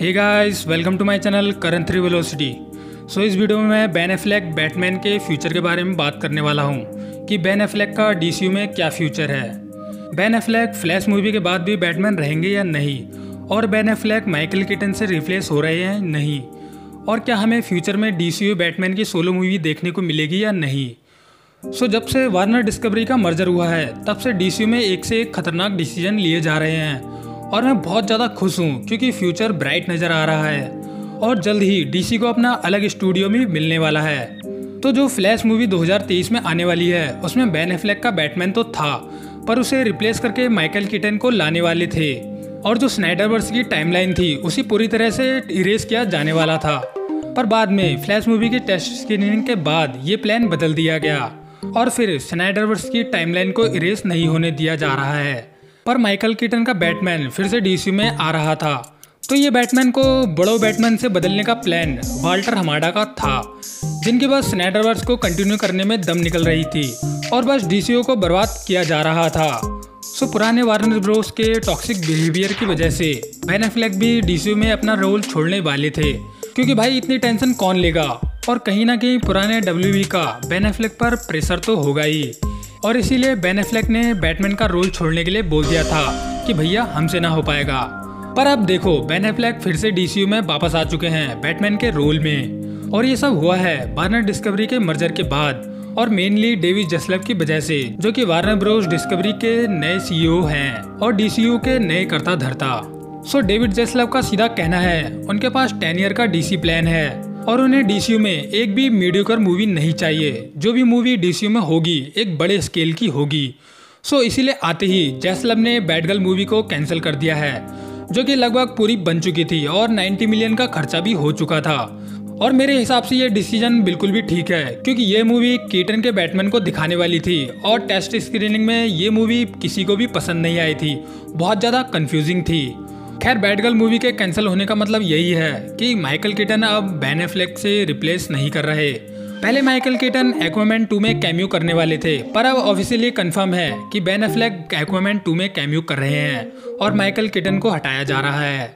Hey guys, welcome to my channel current 3 velocity. इस video में मैं बेन एफ्लेक बैटमैन के फ्यूचर के बारे में बात करने वाला हूँ कि बेन एफ्लेक का डीसीयू में क्या फ्यूचर है। बेन एफ्लेक फ्लैश मूवी के बाद भी बैटमैन रहेंगे या नहीं, और बेन एफ्लेक माइकल कीटन से रिप्लेस हो रहे हैं नहीं, और क्या हमें फ्यूचर में डीसीयू बैटमैन की सोलो मूवी देखने को मिलेगी या नहीं। जब से वार्नर डिस्कवरी का मर्जर हुआ है तब से डीसीयू में एक से एक खतरनाक डिसीजन लिए जा रहे हैं, और मैं बहुत ज़्यादा खुश हूँ क्योंकि फ्यूचर ब्राइट नज़र आ रहा है और जल्द ही डीसी को अपना अलग स्टूडियो भी मिलने वाला है। तो जो फ्लैश मूवी 2023 में आने वाली है उसमें बेन एफ्लेक का बैटमैन तो था, पर उसे रिप्लेस करके माइकल कीटन को लाने वाले थे, और जो स्नाइडरवर्स की टाइमलाइन थी उसी पूरी तरह से इरेज किया जाने वाला था। पर बाद में फ्लैश मूवी की टेस्ट स्क्रीनिंग के बाद ये प्लान बदल दिया गया और फिर स्नाइडरवर्स की टाइमलाइन को इरेज नहीं होने दिया जा रहा है। पर माइकल कीटन का बैटमैन फिर से डीसीयू में आ रहा था, तो ये बैटमैन को बड़ो बैटमैन से बदलने का प्लान वाल्टर हमाडा का था, जिनके पास स्नाइडरवर्स को कंटिन्यू करने में दम निकल रही थी और बस डीसीयू को बर्बाद किया जा रहा था। पुराने वार्नर ब्रोस के टॉक्सिक बिहेवियर की वजह से बेन एफ्लेक भी डीसीयू में अपना रोल छोड़ने वाले थे, क्योंकि भाई इतनी टेंशन कौन लेगा, और कहीं ना कहीं पुराने डब्ल्यूबी का बेन एफ्लेक पर प्रेशर तो होगा ही, और इसीलिए बेन एफ्लेक ने बैटमैन का रोल छोड़ने के लिए बोल दिया था कि भैया हमसे ना हो पाएगा। पर अब देखो बेन एफ्लेक फिर से डीसीयू में वापस आ चुके हैं बैटमैन के रोल में, और ये सब हुआ है वार्नर डिस्कवरी के मर्जर के बाद, और मेनली डेविड जसलव की वजह से, जो कि वार्नर ब्रोस डिस्कवरी के नए सीईओ हैं और डीसीयू के नए कर्ता धर्ता। डेविड जसलव का सीधा कहना है उनके पास 10 ईयर का डीसी प्लान है और उन्हें डीसीयू में एक भी मीडियोकर मूवी नहीं चाहिए। जो भी मूवी डीसीयू में होगी एक बड़े स्केल की होगी। इसीलिए आते ही जसलव ने बैटगर्ल मूवी को कैंसिल कर दिया है, जो कि लगभग पूरी बन चुकी थी और 90 मिलियन का खर्चा भी हो चुका था। और मेरे हिसाब से ये डिसीजन बिल्कुल भी ठीक है, क्योंकि ये मूवी कीटन के बैटमैन को दिखाने वाली थी और टेस्ट स्क्रीनिंग में ये मूवी किसी को भी पसंद नहीं आई थी, बहुत ज़्यादा कंफ्यूजिंग थी। खैर बैटगर्ल मूवी के कैंसिल होने का मतलब यही है कि माइकल कीटन अब बेन एफ्लेक से रिप्लेस नहीं कर रहे। पहले माइकल कीटन एक्वामैन 2 में कैमियो करने वाले थे, पर अब ऑफिशियली कंफर्म है कि बेन एफ्लेक एक्वामैन 2 में कैमियो कर रहे हैं और माइकल कीटन को हटाया जा रहा है।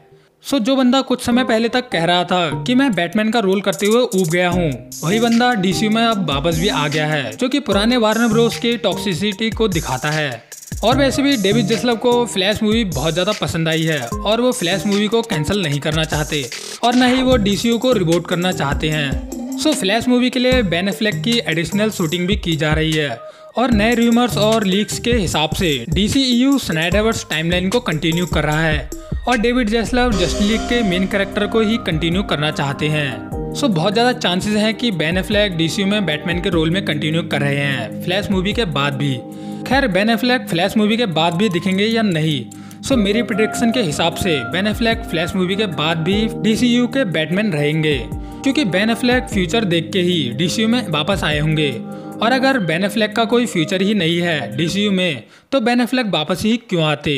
जो बंदा कुछ समय पहले तक कह रहा था कि मैं बैटमैन का रोल करते हुए ऊब गया हूँ, वही बंदा डीसीयू में अब वापस भी आ गया है, जो कि पुराने वार्नर ब्रोस की टॉक्सिसिटी को दिखाता है। और वैसे भी डेविड जसलव को फ्लैश मूवी बहुत ज़्यादा पसंद आई है और वो फ्लैश मूवी को कैंसिल नहीं करना चाहते और न ही वो डीसीयू को रिबूट करना चाहते हैं। फ्लैश मूवी के लिए बेन एफ्लेक की एडिशनल शूटिंग भी की जा रही है, और नए रूमर्स और लीक्स के हिसाब से डीसीईयू स्नाइडरवर्स टाइमलाइन को कंटिन्यू कर रहा है और डेविड जसलव जस्टिस लीग के मेन कैरेक्टर को ही कंटिन्यू करना चाहते हैं। बहुत ज़्यादा चांसेस हैं कि बेन एफ्लेक डीसीयू में बैटमैन के रोल में कंटिन्यू कर रहे हैं फ्लैश मूवी के बाद भी। खैर बेन एफ्लेक फ्लैश मूवी के बाद भी दिखेंगे या नहीं, मेरी प्रेडिक्शन के हिसाब से बेन एफ्लेक फ्लैश मूवी के बाद भी डीसीयू के बैटमैन रहेंगे, क्योंकि बेन एफ्लेक फ्यूचर देख के ही डीसीयू में वापस आए होंगे, और अगर बेन एफ्लेक का कोई फ्यूचर ही नहीं है डीसीयू में तो बेन एफ्लेक वापस ही क्यों आते।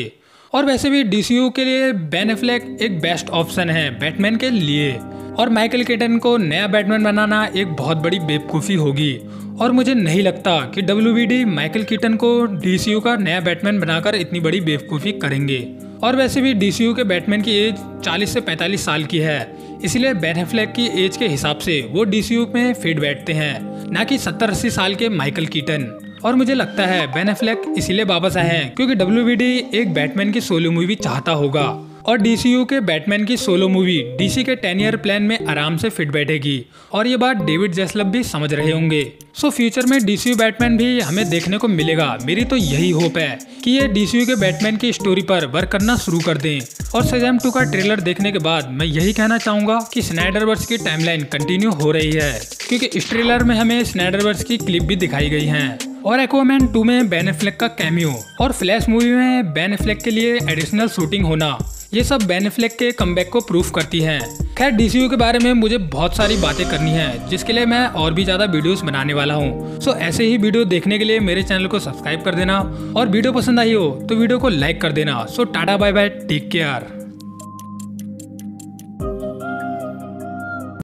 और वैसे भी डीसीयू के लिए बेन एफ्लेक एक बेस्ट ऑप्शन है बैटमैन के लिए, और माइकल कीटन को नया बैटमैन बनाना एक बहुत बड़ी बेवकूफ़ी होगी, और मुझे नहीं लगता कि डब्ल्यूबीडी माइकल कीटन को डीसीयू का नया बैटमैन बनाकर इतनी बड़ी बेवकूफ़ी करेंगे। और वैसे भी डीसीयू के बैटमैन की एज 40 से 45 साल की है, इसलिए बेन एफ्लेक की एज के हिसाब से वो डीसीयू में फिट बैठते हैं, ना कि 70-80 साल के माइकल कीटन। और मुझे लगता है बेन एफ्लेक इसीलिए वापस आए हैं क्योंकि डब्ल्यूबीडी एक बैटमैन की सोलो मूवी चाहता होगा, और डीसीयू के बैटमैन की सोलो मूवी डीसी के 10 ईयर प्लान में आराम से फिट बैठेगी, और ये बात डेविड जसलव भी समझ रहे होंगे। फ्यूचर में डीसीयू बैटमैन भी हमें देखने को मिलेगा। मेरी तो यही होप है कि ये डीसीयू के बैटमैन की स्टोरी पर वर्क करना शुरू कर दें। और शज़ैम 2 का ट्रेलर देखने के बाद मैं यही कहना चाहूँगा कि स्नाइडरवर्स की टाइमलाइन कंटिन्यू हो रही है, क्योंकि इस ट्रेलर में हमें स्नाइडरवर्स की क्लिप भी दिखाई गई है, और एक्वामैन 2 में बेन एफ्लेक का कैमियो और फ्लैश मूवी में बेन एफ्लेक के लिए एडिशनल शूटिंग होना, ये सब बेन एफ्लेक के कमबैक को प्रूफ करती हैं। खैर डीसीयू के बारे में मुझे बहुत सारी बातें करनी है, जिसके लिए मैं और भी ज़्यादा वीडियोस बनाने वाला हूँ। ऐसे ही वीडियो देखने के लिए मेरे चैनल को सब्सक्राइब कर देना, और वीडियो पसंद आई हो तो वीडियो को लाइक कर देना। Tata bye bye, take care.